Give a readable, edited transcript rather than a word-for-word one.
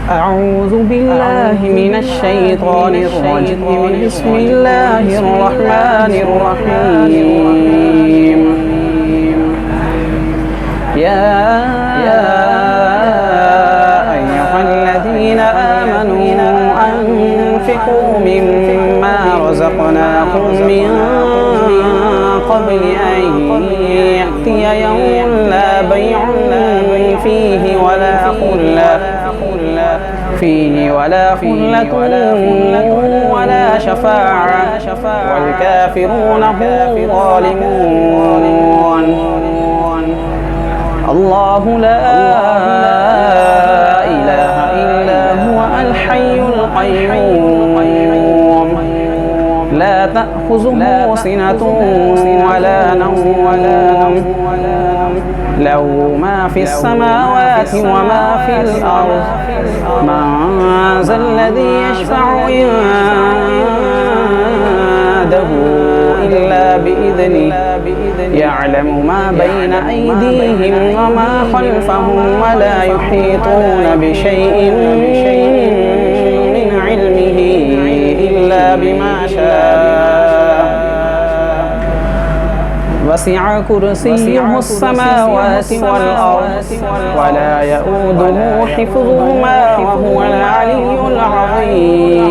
أعوذ بالله من الشيطان الرجيم. بسم الله الرحمن الرحيم. يا أيها الذين آمنوا أنفقوا مما رزقناكم من قبل أن يأتي يوم لا بيع فيه ولا خلة ولا شفاعة والكافرون هم الظالمون. الله لا إله إلا هو الحي القيوم لا تأخذه سنة ولا نوم له ما في السماوات وما في الأرض. من ذا الذي يشفع عنده إلا بإذنه يعلم ما بين أيديهم وما خلفهم ولا يحيطون بشيء من علمه إلا بما شاء. وسع كرسيه السماوات والأرض ولا يؤوده حفظهما وهو العلي العظيم.